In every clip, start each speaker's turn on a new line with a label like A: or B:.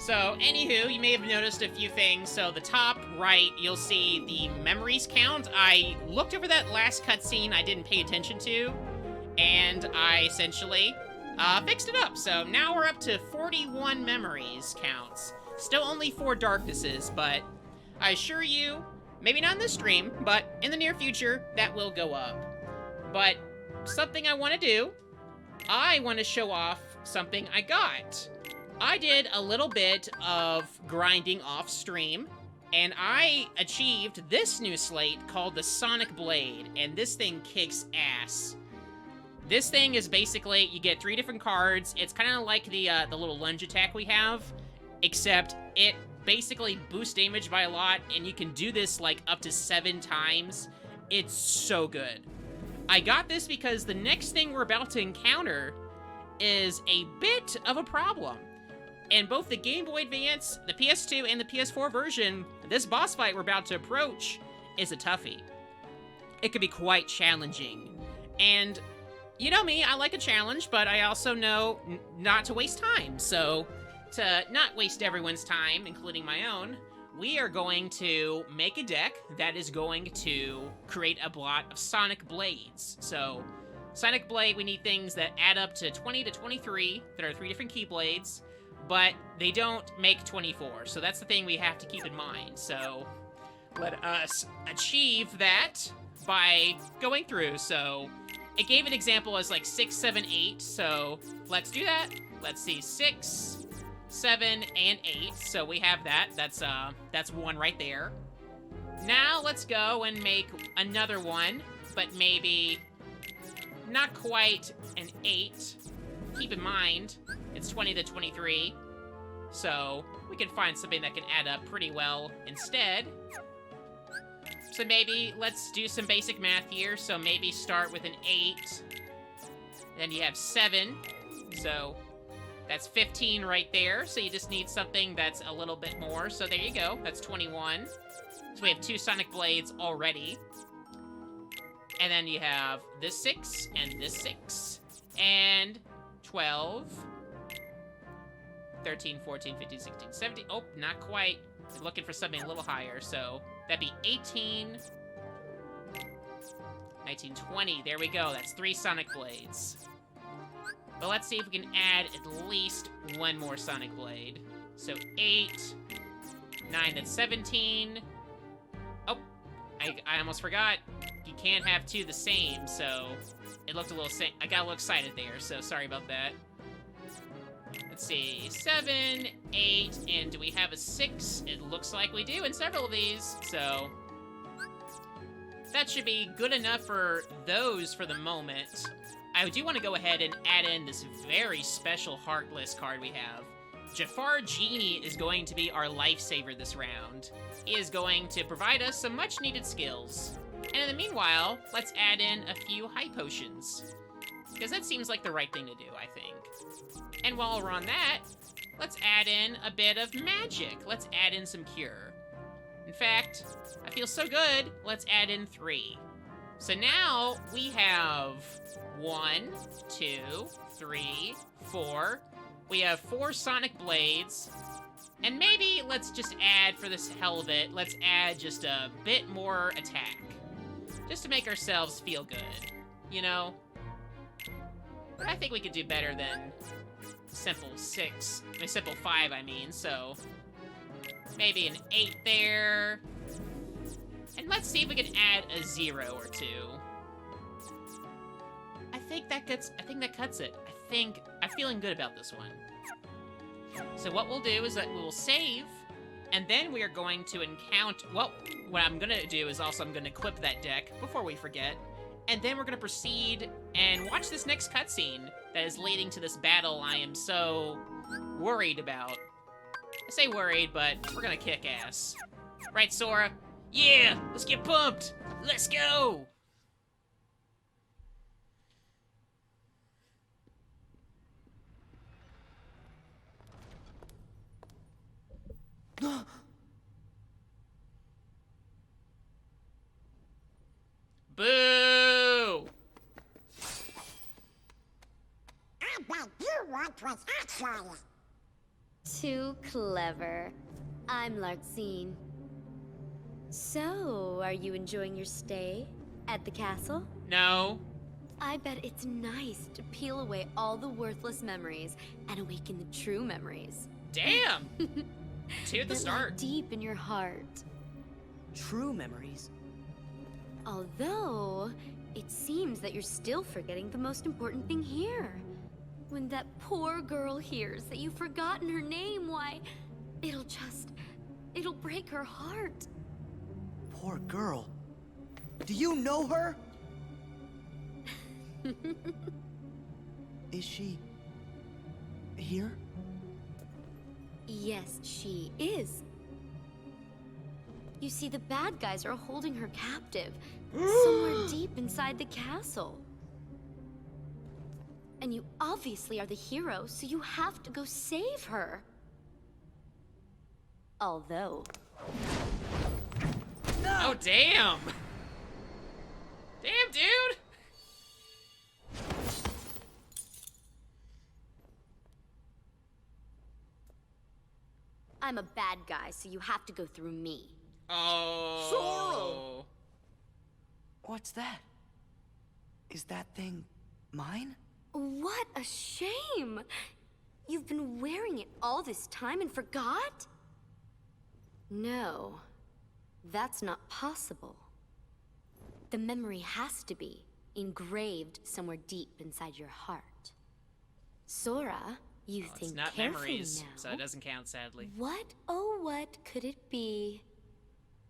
A: So, anywho, you may have noticed a few things. So, the top right, you'll see the memories count. I looked over that last cutscene I didn't pay attention to, and I essentially fixed it up. So, now we're up to 41 memories counts. Still only 4 darknesses, but I assure you, maybe not in this stream, but in the near future, that will go up. But something I want to do, I want to show off something I got. I did a little bit of grinding off stream, and I achieved this new slate called the Sonic Blade, and this thing kicks ass. This thing is basically, you get 3 different cards. It's kind of like the little lunge attack we have, except it basically boosts damage by a lot, and you can do this like up to 7 times. It's so good. I got this because the next thing we're about to encounter is a bit of a problem. In both the Game Boy Advance, the PS2, and the PS4 version, this boss fight we're about to approach is a toughie. It could be quite challenging. And you know me, I like a challenge, but I also know not to waste time. So, to not waste everyone's time, including my own, we are going to make a deck that is going to create a lot of Sonic Blades. So, Sonic Blade, we need things that add up to 20 to 23, that are 3 different Keyblades, but they don't make 24, so that's the thing we have to keep in mind. So let us achieve that by going through. So it gave an example as like 6, 7, 8, so let's do that. Let's see, 6, 7, and 8, so we have that. That's 1 right there. Now let's go and make another one, but maybe not quite an 8. Keep in mind, it's 20 to 23, so we can find something that can add up pretty well instead. So maybe let's do some basic math here. So maybe start with an 8, then you have 7, so that's 15 right there. So you just need something that's a little bit more. So there you go, that's 21. So we have 2 Sonic Blades already. And then you have this 6 and this 6. And 12, 13, 14, 15, 16, 17. Oh, not quite. I'm looking for something a little higher. So that'd be 18, 19, 20. There we go. That's 3 Sonic Blades. But let's see if we can add at least 1 more Sonic Blade. So 8, 9, that's 17. Oh, I almost forgot. You can't have 2 the same, so it looked a little... I got a little excited there, so sorry about that. Let's see, 7, 8, and do we have a 6? It looks like we do in several of these, so that should be good enough for those for the moment. I do want to go ahead and add in this very special Heartless card we have. Jafar Genie is going to be our lifesaver this round. He is going to provide us some much-needed skills. And in the meanwhile, let's add in a few high potions, because that seems like the right thing to do, I think. And while we're on that, let's add in a bit of magic. Let's add in some cure. In fact, I feel so good, let's add in 3. So now we have 1, 2, 3, 4. We have 4 Sonic Blades. And maybe let's just add, for the hell of it, let's add just a bit more attack. Just to make ourselves feel good, you know? But I think we could do better than simple 5, I mean, so maybe an 8 there. And let's see if we can add a 0 or 2. I think that cuts it. I'm feeling good about this one. So what we'll do is that we will save, and then we are going to encounter... Well, what I'm going to do is also I'm going to equip that deck before we forget. And then we're going to proceed and watch this next cutscene that is leading to this battle I am so worried about. I say worried, but we're going to kick ass. Right, Sora? Yeah! Let's get pumped! Let's go! Boo!
B: I bet you want was actually Too clever. I'm Larxene. So, are you enjoying your stay at the castle?
A: No.
B: I bet it's nice to peel away all the worthless memories and awaken the true memories.
A: Damn! Two at the
B: That
A: start.
B: lie deep in your heart.
C: True memories.
B: Although, it seems that you're still forgetting the most important thing here. When that poor girl hears that you've forgotten her name, why, it'll break her heart.
C: Poor girl. Do you know her? Is she here?
B: Yes, she is. You see, the bad guys are holding her captive, somewhere deep inside the castle. And you obviously are the hero, so you have to go save her. Although...
A: Oh, damn! Damn, dude!
B: I'm a bad guy, so you have to go through me.
A: Oh.
C: What's that? Is that thing mine?
B: What a shame! You've been wearing it all this time and forgot? No, that's not possible. The memory has to be engraved somewhere deep inside your heart. Sora, you
A: Well,
B: think
A: it's not
B: carefully
A: memories,
B: now.
A: so it doesn't count, sadly.
B: What, oh what could it be?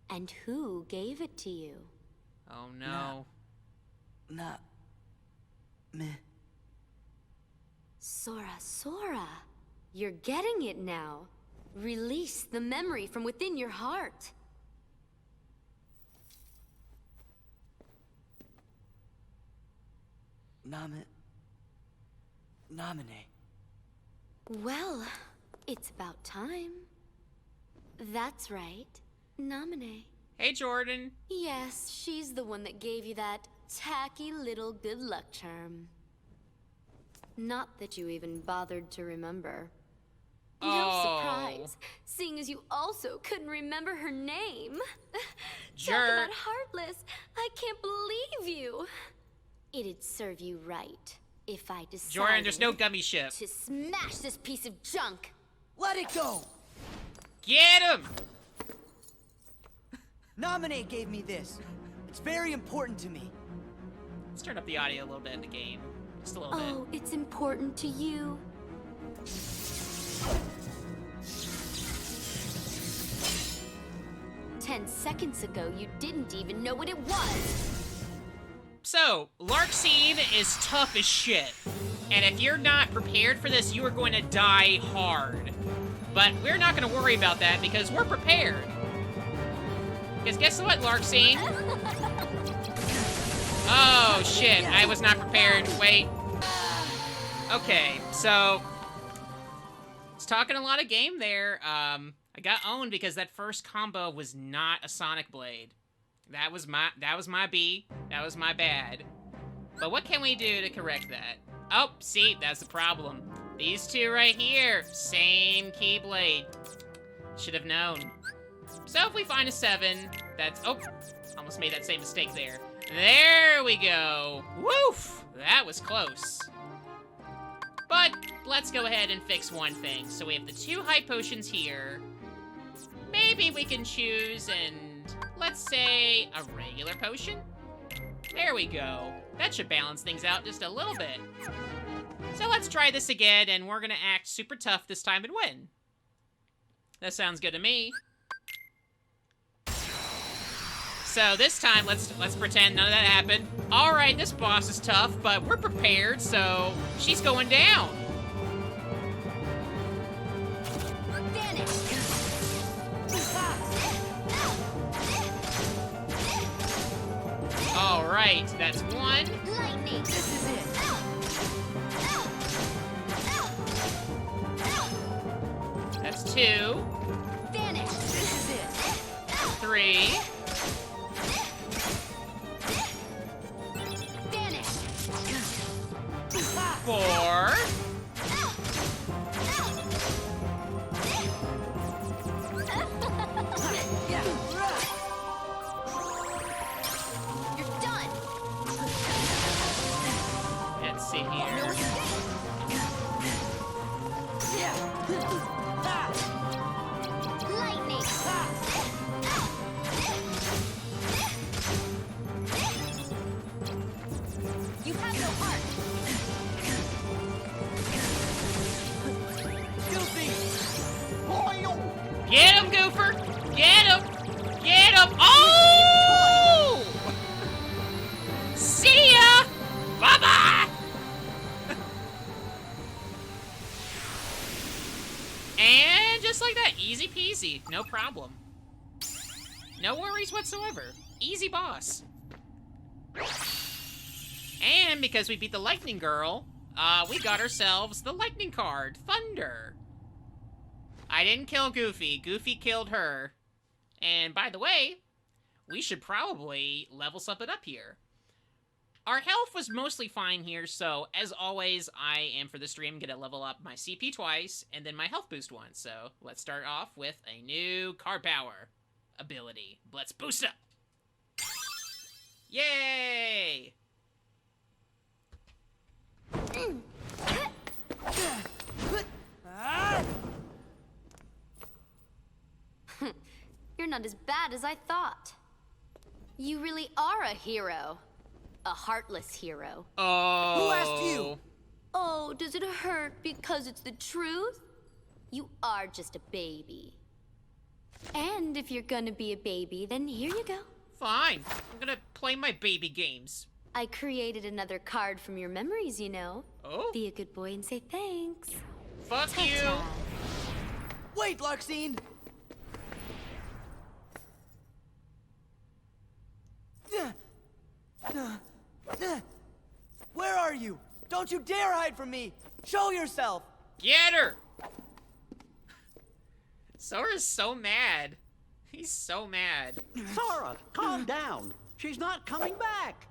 B: And who gave it to you?
A: Oh, no.
C: Not... meh.
B: Sora, you're getting it now. Release the memory from within your heart.
C: Nominate.
B: Well, it's about time. That's right. Nominate.
A: Hey, Jordan.
B: Yes, she's the one that gave you that tacky little good luck charm. Not that you even bothered to remember. No
A: Oh.
B: surprise, seeing as you also couldn't remember her name. Talk
A: Jerk.
B: about heartless. I can't believe you. It'd serve you right if I decided
A: Jordan, there's no gummy ship.
B: to smash this piece of junk.
C: Let it go!
A: Get him!
C: Nominate gave me this. It's very important to me.
A: Let's turn up the audio a little bit in the game. Just a little bit.
B: Oh, it's important to you. Ten seconds ago, you didn't even know what it was.
A: So, Larxene is tough as shit. And if you're not prepared for this, you are going to die hard. But we're not going to worry about that because we're prepared. Because guess what, Larxene? Oh, shit. I was not prepared. Wait. Okay, so... It's talking a lot of game there. I got owned because that first combo was not a Sonic Blade. That was my B. That was my bad. But what can we do to correct that? Oh, see, that's the problem. These two right here, same Keyblade. Should have known. So if we find a 7, that's... Oh, almost made that same mistake there. There we go. Woof! That was close. But let's go ahead and fix one thing. So we have the 2 high potions here. Maybe we can choose and... let's say a regular potion? There we go. That should balance things out just a little bit. So let's try this again, and we're gonna act super tough this time and win. That sounds good to me. So this time, let's pretend none of that happened. All right, this boss is tough, but we're prepared, so she's going down. All right, that's 1.
B: Lightning.
C: This is it.
A: That's 2.
B: Vanish.
C: This is it.
A: 3.
B: Vanish.
A: 4. easy. No problem. No worries whatsoever. Easy boss. And because we beat the Lightning Girl, we got ourselves the Lightning card, Thunder. I didn't kill Goofy. Goofy killed her. And by the way, we should probably level something up here. Our health was mostly fine here, so as always, I am for the stream gonna level up my CP twice and then my health boost once. So let's start off with a new card power ability. Let's boost up. Yay!
B: You're not as bad as I thought. You really are a hero. A heartless hero.
A: Oh.
C: Who asked you?
B: Oh, does it hurt because it's the truth? You are just a baby. And if you're gonna be a baby, then here you go.
A: Fine. I'm gonna play my baby games.
B: I created another card from your memories, you know.
A: Oh?
B: Be a good boy and say thanks.
A: Fuck you!
B: Ta-ta.
C: Wait, Larxene! Where are you? Don't you dare hide from me! Show yourself!
A: Get her! Sora's so mad. He's so mad.
D: Sora, calm down. She's not coming back.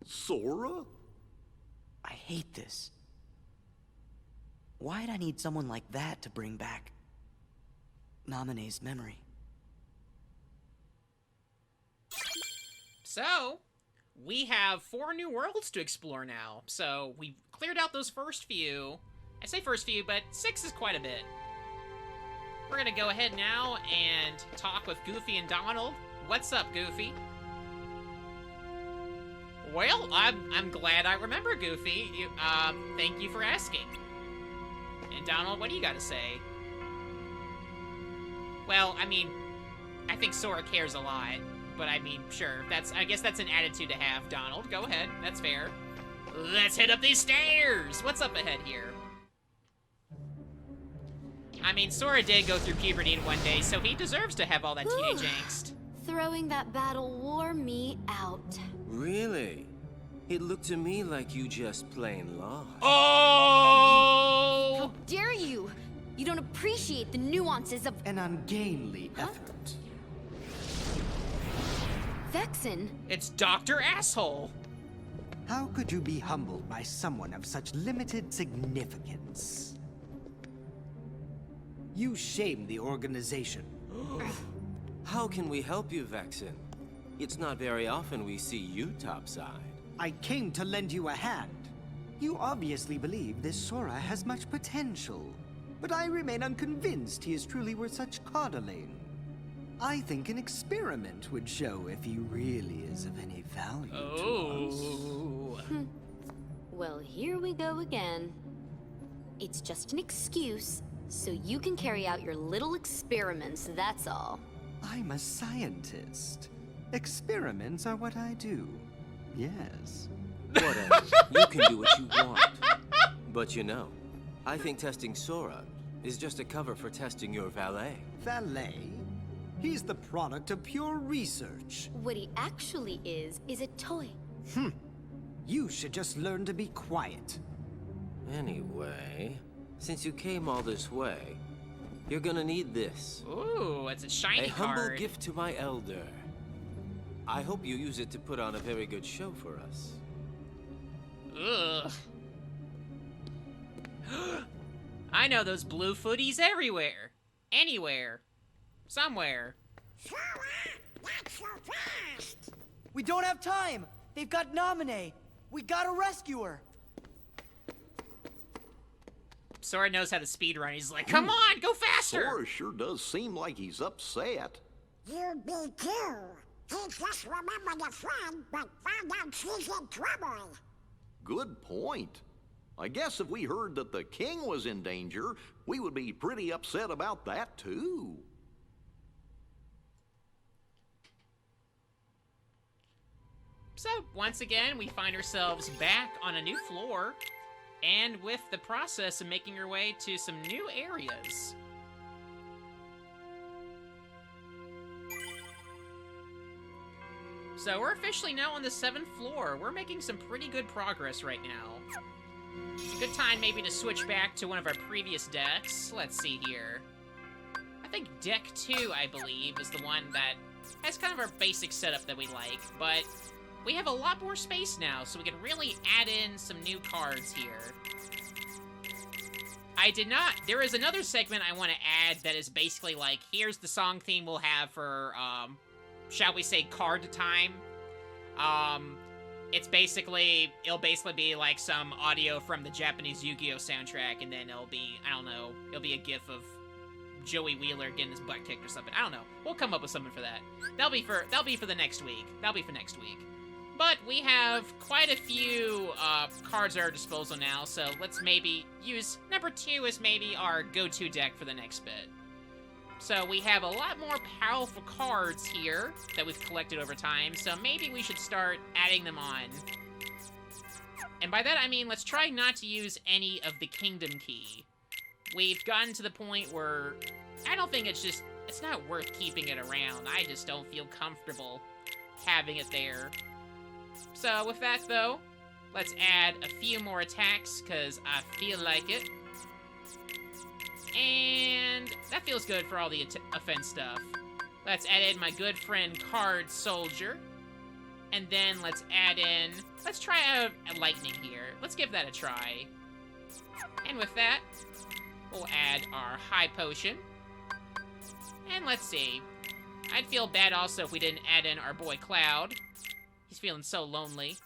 C: Sora? I hate this. Why'd I need someone like that to bring back Naminé's memory?
A: So, we have 4 new worlds to explore now. So, we cleared out those first few. I say first few, but 6 is quite a bit. We're gonna go ahead now and talk with Goofy and Donald. What's up, Goofy? Well, I'm glad I remember, Goofy. Thank you for asking. And Donald, what do you gotta say? Well, I mean, I think Sora cares a lot. But I mean, sure, I guess that's an attitude to have, Donald. Go ahead, that's fair. Let's head up these stairs! What's up ahead here? I mean, Sora did go through puberty in one day, so he deserves to have all that teenage angst.
B: Throwing that battle wore me out.
E: Really? It looked to me like you just plain lost.
A: Oh!
B: How dare you! You don't appreciate the nuances of
C: An ungainly effort.
B: Vexen.
A: It's Dr. Asshole.
F: How could you be humbled by someone of such limited significance? You shame the organization.
E: How can we help you, Vexen? It's not very often we see you topside.
F: I came to lend you a hand. You obviously believe this Sora has much potential, but I remain unconvinced he is truly worth such coddling. I think an experiment would show if he really is of any value to us.
A: Oh.
B: Well, here we go again. It's just an excuse, so you can carry out your little experiments, that's all.
F: I'm a scientist. Experiments are what I do. Yes.
E: Whatever. You can do what you want. But you know, I think testing Sora is just a cover for testing your valet.
F: Valet? He's the product of pure research.
B: What he actually is a toy.
F: You should just learn to be quiet.
E: Anyway, since you came all this way, you're gonna need this.
A: Ooh, it's a shiny
E: A humble
A: card.
E: gift to my elder. I hope you use it to put on a very good show for us.
A: Ugh. I know those blue footies everywhere. Anywhere. Somewhere.
C: We don't have time! They've got Naminé! We gotta rescue her!
A: Sora knows how to speedrun. He's like, come on, go faster!
G: Sora sure does seem like he's upset.
H: You be too. He just remembered a friend, but found out she's in trouble.
G: Good point. I guess if we heard that the king was in danger, we would be pretty upset about that too.
A: So, once again, we find ourselves back on a new floor. And with the process of making our way to some new areas. So we're officially now on the 7th floor. We're making some pretty good progress right now. It's a good time maybe to switch back to one of our previous decks. Let's see here. I think deck 2, I believe, is the one that has kind of our basic setup that we like, but we have a lot more space now, so we can really add in some new cards here. There is another segment I want to add that is basically like, here's the song theme we'll have for, shall we say, card time. It'll basically be like some audio from the Japanese Yu-Gi-Oh soundtrack, and then it'll be, I don't know, it'll be a gif of Joey Wheeler getting his butt kicked or something. I don't know. We'll come up with something for that. That'll be for the next week. But we have quite a few cards at our disposal now, so let's maybe use number 2 as maybe our go-to deck for the next bit. So we have a lot more powerful cards here that we've collected over time, so maybe we should start adding them on. And by that I mean, let's try not to use any of the Kingdom Key. We've gotten to the point where I don't think it's not worth keeping it around. I just don't feel comfortable having it there. So with that though, let's add a few more attacks, because I feel like it. And that feels good for all the offense stuff. Let's add in my good friend Card Soldier. And then let's try a lightning here. Let's give that a try. And with that, we'll add our high potion. And let's see. I'd feel bad also if we didn't add in our boy Cloud. He's feeling so lonely.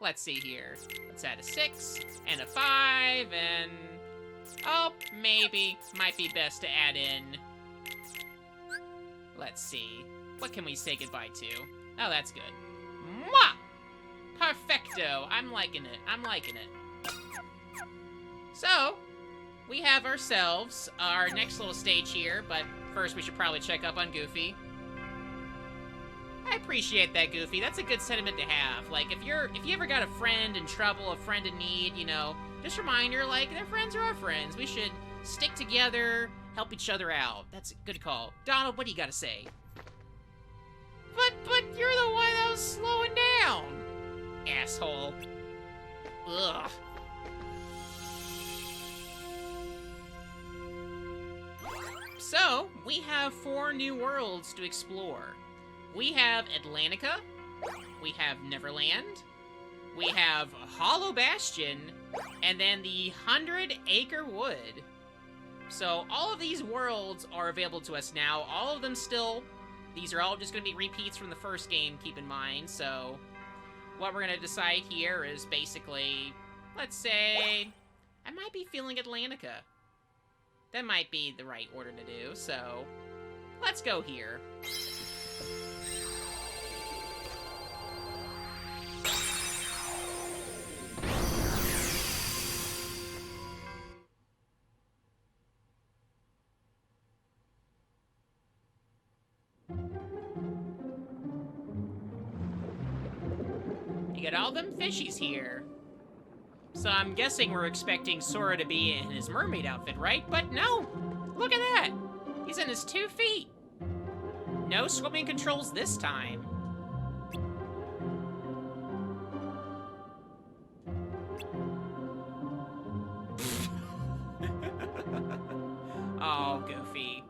A: Let's see here. Let's add a 6 and a 5 and... oh, maybe. Might be best to add in... let's see. What can we say goodbye to? Oh, that's good. Mwah! Perfecto. I'm liking it. So, we have ourselves our next little stage here, but first we should probably check up on Goofy. I appreciate that, Goofy. That's a good sentiment to have. Like, if you ever got a friend in trouble, a friend in need, you know, just a reminder, like, their friends are our friends. We should stick together, help each other out. That's a good call. Donald, what do you gotta say? But you're the one that was slowing down. Asshole. Ugh. So, we have 4 new worlds to explore. We have Atlantica, we have Neverland, we have Hollow Bastion, and then the 100-Acre Wood. So all of these worlds are available to us now. All of them still, these are all just going to be repeats from the first game, keep in mind. So what we're going to decide here is basically, let's say, I might be feeling Atlantica. That might be the right order to do, so let's go here. You got all them fishies here. So I'm guessing we're expecting Sora to be in his mermaid outfit, right? But no! Look at that! He's in his 2 feet! No swimming controls this time. Oh, Goofy.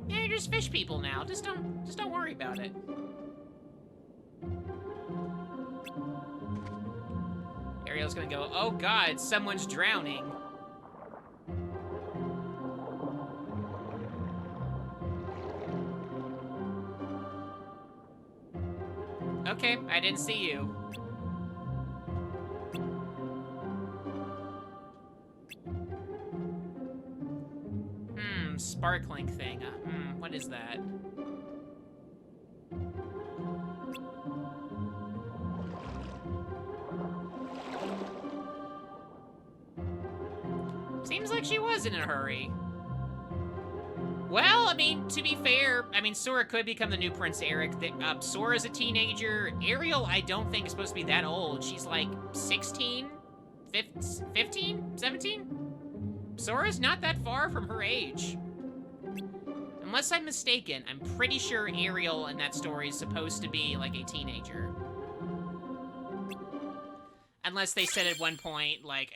A: Yeah, you're just fish people now. Just don't worry about it. Ariel's gonna go, oh god, someone's drowning. Okay, I didn't see you. Sparkling thing. What is that? Seems like she was in a hurry. Well, I mean, to be fair, I mean, Sora could become the new Prince Eric. Sora's a teenager. Ariel, I don't think is supposed to be that old. She's like 16, 15, 17? Sora's not that far from her age. Unless I'm mistaken, I'm pretty sure Ariel in that story is supposed to be like a teenager. Unless they said at one point, like,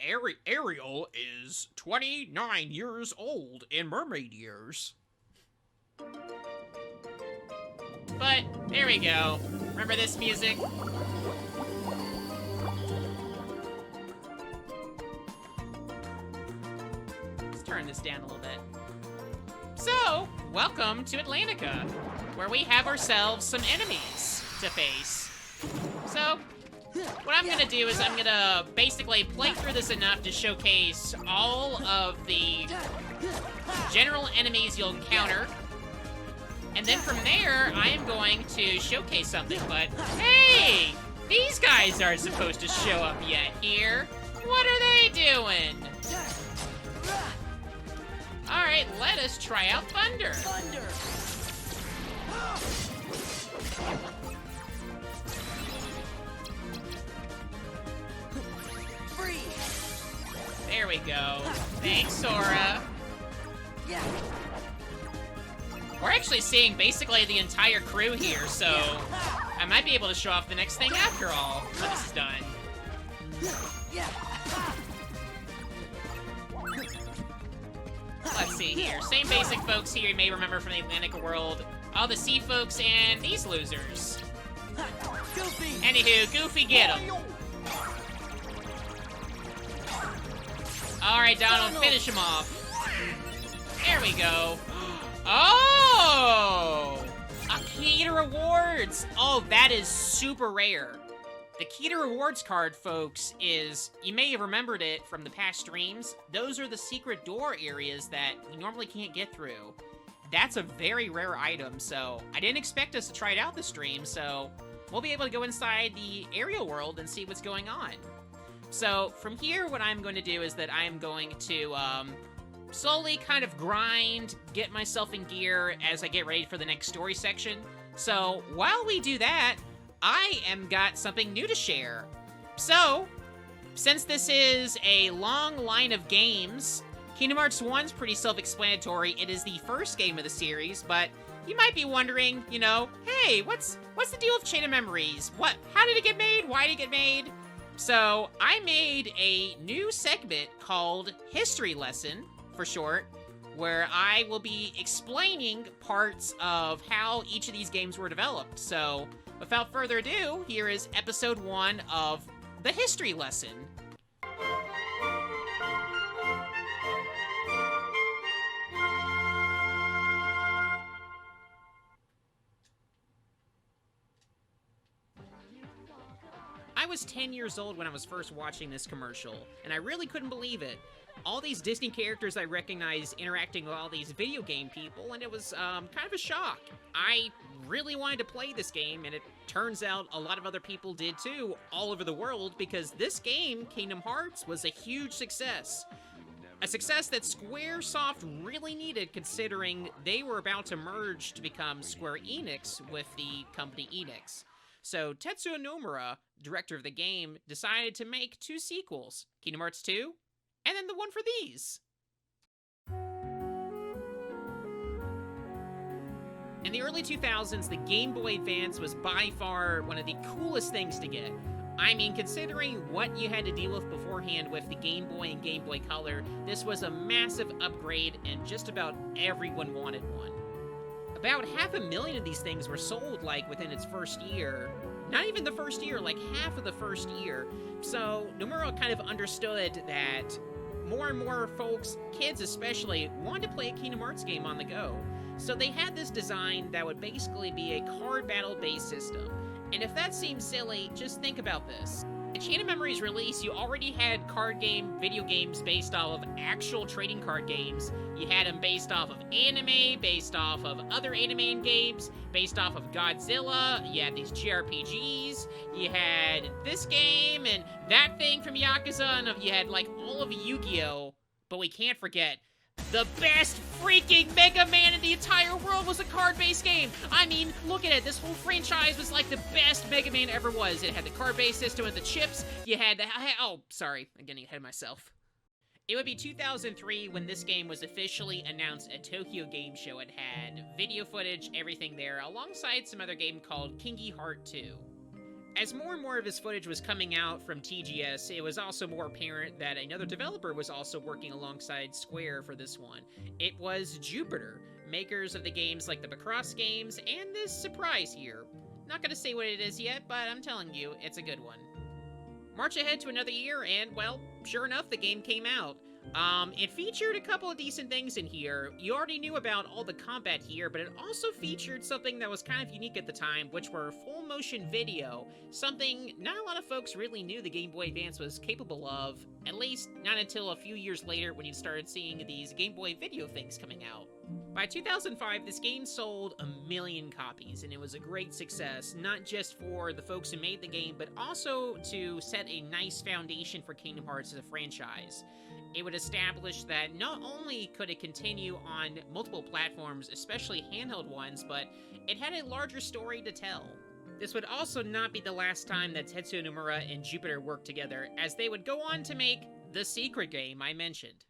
A: Ariel is 29 years old in mermaid years. But, there we go. Remember this music? Let's turn this down a little bit. So, welcome to Atlantica, where we have ourselves some enemies to face. So, what I'm gonna do is I'm gonna basically play through this enough to showcase all of the general enemies you'll encounter. And then from there, I am going to showcase something, but hey! These guys aren't supposed to show up yet here. What are they doing? Alright, let us try out Thunder. There we go. Thanks, Sora.
C: Yeah.
A: We're actually seeing basically the entire crew here, so I might be able to show off the next thing after all when this is done. Let's see here. Same basic folks here you may remember from the Atlantica world. All the sea folks and these losers.
C: Goofy.
A: Anywho, Goofy, get him. Alright, Donald, finish him off. There we go. Oh! A key to rewards! Oh, that is super rare. The key to rewards card, folks, is, you may have remembered it from the past streams, those are the secret door areas that you normally can't get through. That's a very rare item, so I didn't expect us to try it out this stream, so we'll be able to go inside the aerial world and see what's going on. So, from here, what I'm going to do is that I'm going to, slowly kind of grind, get myself in gear as I get ready for the next story section. So, while we do that, I am got something new to share. So, since this is a long line of games, Kingdom Hearts 1's pretty self-explanatory. It is the first game of the series, but you might be wondering, you know, hey, what's the deal with Chain of Memories? How did it get made? Why did it get made? So, I made a new segment called History Lesson, for short, where I will be explaining parts of how each of these games were developed. So, without further ado, here is episode 1 of the History Lesson. I was 10 years old when I was first watching this commercial, and I really couldn't believe it. All these Disney characters I recognized interacting with all these video game people, and it was kind of a shock. I really wanted to play this game, and it turns out a lot of other people did too, all over the world, because this game, Kingdom Hearts, was a huge success. A success that Squaresoft really needed, considering they were about to merge to become Square Enix with the company Enix. So Tetsuya Nomura, director of the game, decided to make 2 sequels, Kingdom Hearts 2, and then the one for these. In the early 2000s, the Game Boy Advance was by far one of the coolest things to get. I mean, considering what you had to deal with beforehand with the Game Boy and Game Boy Color, this was a massive upgrade, and just about everyone wanted one. About 500,000 of these things were sold, like, within its first year. Not even the first year, like half of the first year. So, Nomura kind of understood that more and more folks, kids especially, wanted to play a Kingdom Hearts game on the go. So they had this design that would basically be a card battle-based system. And if that seems silly, just think about this. At Chain of Memories release, you already had video games based off of actual trading card games. You had them based off of anime, based off of other anime games, based off of Godzilla. You had these JRPGs. You had this game and that thing from Yakuza, and you had like all of Yu-Gi-Oh! But we can't forget The best freaking Mega Man in the entire world was a card-based game. I mean, look at it. This whole franchise was like the best Mega Man ever was. It had the card-based system with the chips. You had the... Oh, sorry. I'm getting ahead of myself. It would be 2003 when this game was officially announced at Tokyo Game Show. It had video footage, everything there, alongside some other game called Kingy Heart 2. As more and more of his footage was coming out from TGS, it was also more apparent that another developer was also working alongside Square for this one. It was Jupiter, makers of the games like the Macross games, and this surprise here. Not gonna say what it is yet, but I'm telling you, it's a good one. March ahead to another year, and, well, sure enough, the game came out. It featured a couple of decent things in here. You already knew about all the combat here, but it also featured something that was kind of unique at the time, which were full motion video, something not a lot of folks really knew the Game Boy Advance was capable of, at least not until a few years later when you started seeing these Game Boy video things coming out. By 2005, this game sold 1 million copies, and it was a great success, not just for the folks who made the game, but also to set a nice foundation for Kingdom Hearts as a franchise. It would establish that not only could it continue on multiple platforms, especially handheld ones, but it had a larger story to tell. This would also not be the last time that Tetsuya Nomura and Jupiter worked together, as they would go on to make the secret game I mentioned.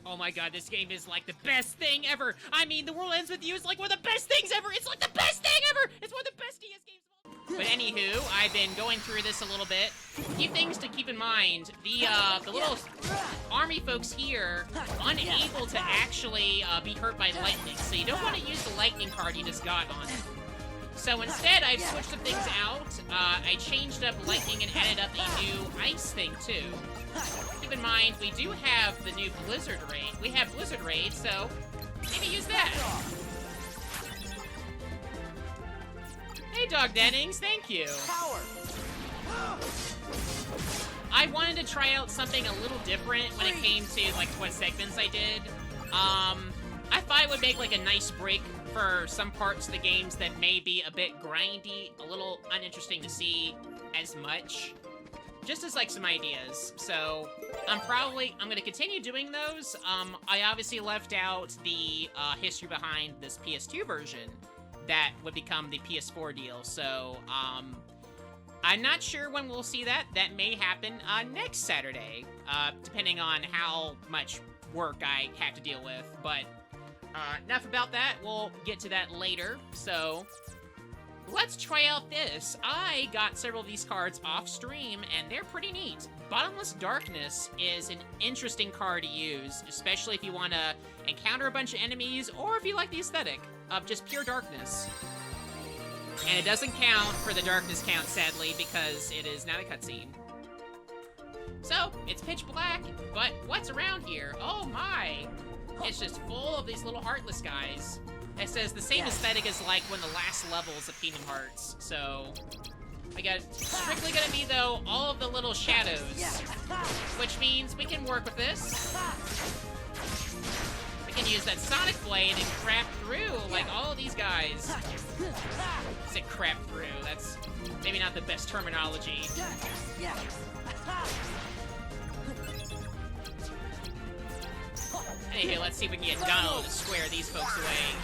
A: Oh my god, this game is like the best thing ever! I mean, The World Ends With You is like one of the best things ever! It's like the best thing ever! It's one of the best DS games of all time! But anywho, I've been going through this a little bit. A few things to keep in mind. The little army folks here, unable to actually be hurt by lightning, so you don't want to use the lightning card you just got on it. So instead, I've switched some things out. I changed up lightning and added up a new ice thing, too. Keep in mind, we do have the new Blizzard Raid. We have Blizzard Raid, so maybe use that. Hey, Dog Dennings, thank you.
C: Power!
A: I wanted to try out something a little different when it came to, like, what segments I did. I thought it would make, like, a nice break for some parts of the games that may be a bit grindy, a little uninteresting to see as much. Just as, like, some ideas. So, I'm gonna continue doing those. I obviously left out the history behind this PS2 version that would become the PS4 deal. So, I'm not sure when we'll see that. That may happen next Saturday, depending on how much work I have to deal with. But enough about that. We'll get to that later. So, let's try out this. I got several of these cards off stream, and they're pretty neat. Bottomless Darkness is an interesting card to use, especially if you want to encounter a bunch of enemies, or if you like the aesthetic of just pure darkness. And it doesn't count for the darkness count, sadly, because it is not a cutscene. So, it's pitch black, but what's around here? Oh my! It's just full of these little heartless guys. It says the same aesthetic as like one of the last levels of Kingdom Hearts. So, I got strictly gonna be though all of the little shadows, which means we can work with this. We can use that Sonic Blade and crap through like all of these guys. I said crap through. That's maybe not the best terminology. Anyway, let's see if we can get Donald to square these folks away.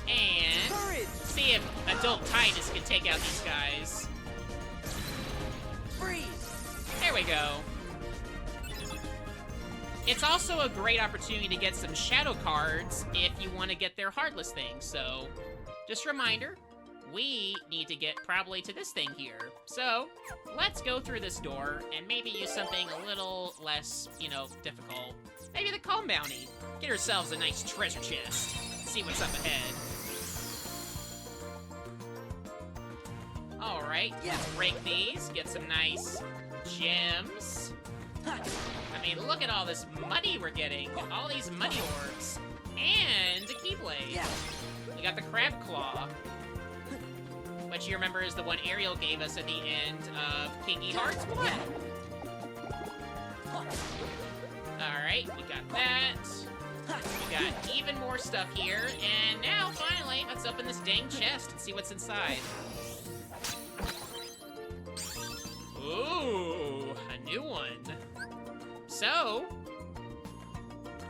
A: And see if Adult Titus can take out these guys. There we go. It's also a great opportunity to get some shadow cards if you want to get their Heartless thing. So, just a reminder, we need to get probably to this thing here. So, let's go through this door and maybe use something a little less, difficult. Maybe the Calm Bounty. Get ourselves a nice treasure chest. See what's up ahead. Alright, let's break these. Get some nice gems. I mean, look at all this money we're getting. All these money orbs. And a Keyblade. We got the Crab Claw, which you remember is the one Ariel gave us at the end of Kingy Hearts 1. Alright, we got that. We got even more stuff here. And now, finally, let's open this dang chest and see what's inside. Ooh, a new one. So,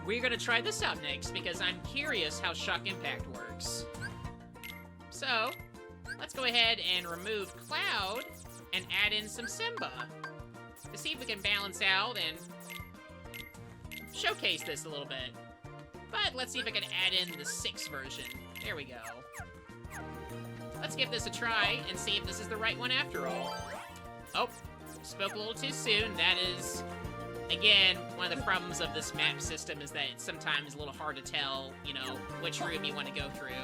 A: we're gonna try this out next because I'm curious how Shock Impact works. So, let's go ahead and remove Cloud and add in some Simba to see if we can balance out and showcase this a little bit. But let's see if I can add in the 6 version. There we go. Let's give this a try and see if this is the right one after all. Oh, spoke a little too soon. That is, again, one of the problems of this map system is that it's sometimes a little hard to tell, you know, which room you want to go through.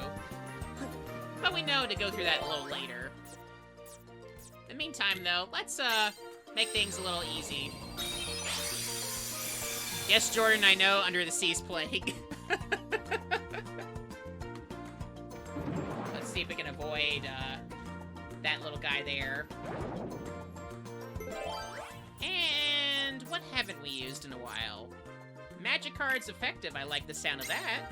A: But we know to go through that a little later. In the meantime, though, let's make things a little easy. Yes, Jordan, I know, Under the Sea's Plague. Let's see if we can avoid that little guy there. And what haven't we used in a while? Magic card's effective. I like the sound of that.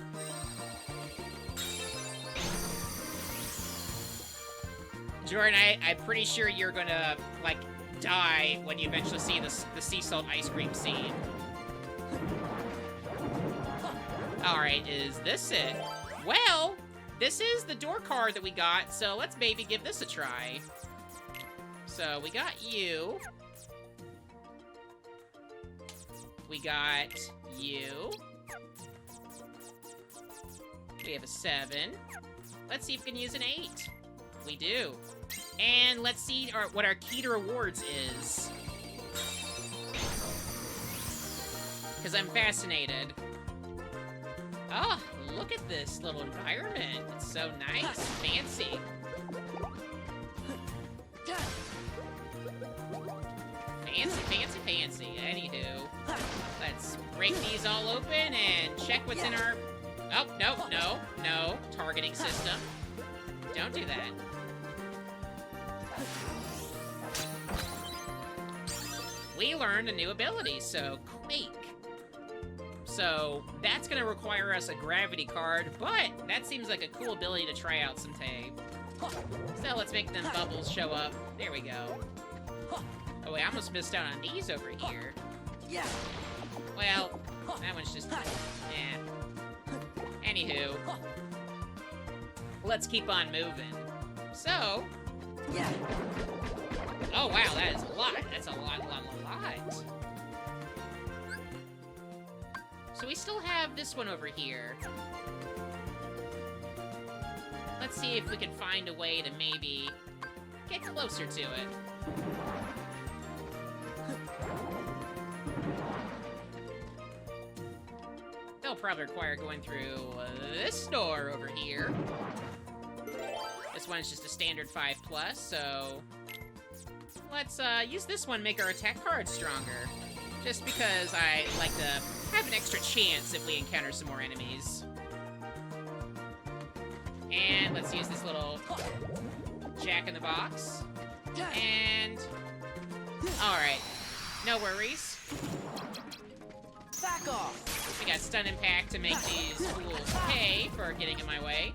A: Jordan, I'm pretty sure you're gonna, like, die when you eventually see the sea salt ice cream scene. Alright, is this it? Well, this is the door card that we got, so let's maybe give this a try. So, we got you. We got you. We have a 7. Let's see if we can use an 8. We do. And let's see what our key to rewards is. Because I'm fascinated. Oh, look at this little environment. It's so nice, fancy. Fancy. Anywho, let's break these all open and check what's in our... Oh, no. Targeting system. Don't do that. We learned a new ability, so Quake. So that's gonna require us a gravity card, but that seems like a cool ability to try out someday. So let's make them bubbles show up. There we go. Oh wait, I almost missed out on these over here.
C: Yeah.
A: Well, that one's just... Anywho. Let's keep on moving. So...
C: Yeah.
A: Oh wow, that is a lot. That's a lot. So we still have this one over here. Let's see if we can find a way to maybe get closer to it. They'll probably require going through this door over here. This one's just a standard 5+, so let's use this one, make our attack card stronger. Just because I like to have an extra chance if we encounter some more enemies. And let's use this little jack-in-the-box. And... alright. No worries.
C: Back off!
A: We got Stun Impact to make these fools pay for getting in my way.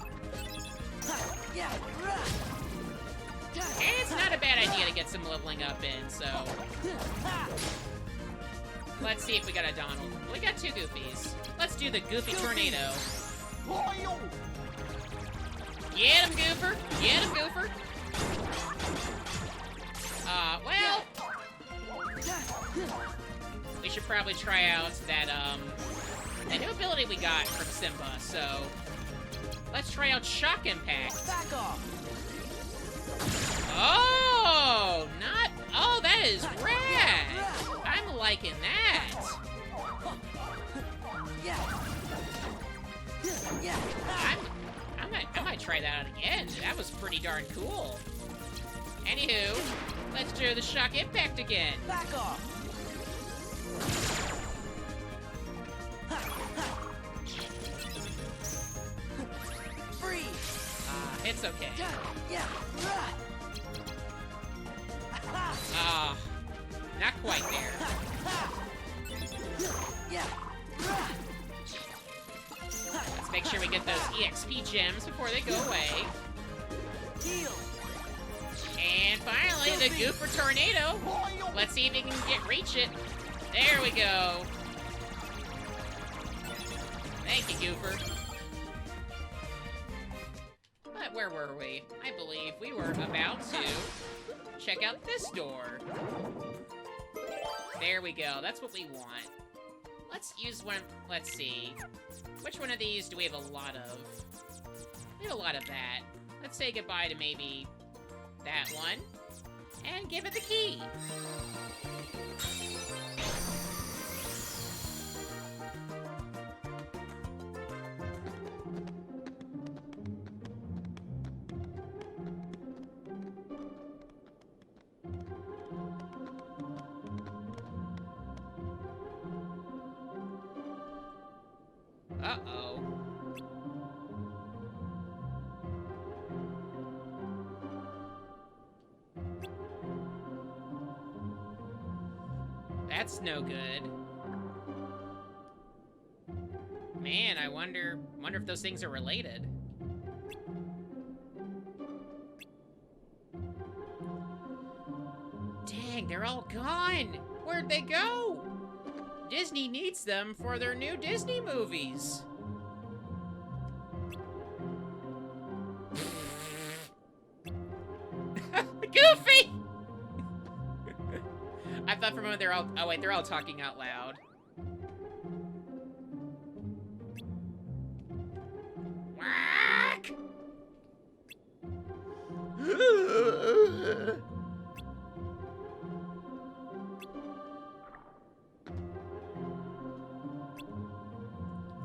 A: And it's not a bad idea to get some leveling up in, so... let's see if we got a Donald. We got 2 Goofies. Let's do the Goofy Tornado. Get him, Goofer! Get him, Goofer! Well... we should probably try out that, that new ability we got from Simba, so... let's try out Shock Impact.
C: Back off!
A: Oh! Not... oh, that is rad! I'm liking that! I might try that out again. That was pretty darn cool. Anywho, let's do the Shock Impact again.
C: Back off! Free!
A: It's okay.
C: Yeah!
A: Not quite there. Let's make sure we get those EXP gems before they go away.
C: Heal!
A: And finally, the Gooper Tornado. Let's see if he can reach it. There we go. Thank you, Gooper. But where were we? I believe we were about to check out this door. There we go. That's what we want. Let's use one. Let's see. Which one of these do we have a lot of? We have a lot of that. Let's say goodbye to maybe that one. And give it the key. Uh-oh. That's no good. Man, I wonder if those things are related. Dang, they're all gone! Where'd they go? Disney needs them for their new Disney movies. Goofy! I thought for a moment they're all... Oh wait, they're all talking out loud. Whack!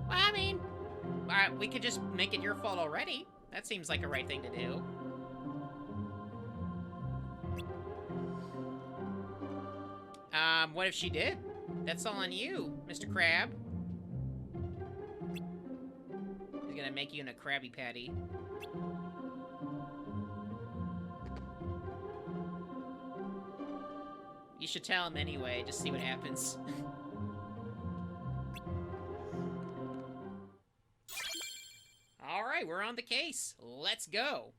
A: Well, I mean, we could just make it your fault already. That seems like a right thing to do. What if she did? That's all on you, Mr. Crab. He's gonna make you in a Krabby Patty. You should tell him anyway, just see what happens. Alright, we're on the case. Let's go.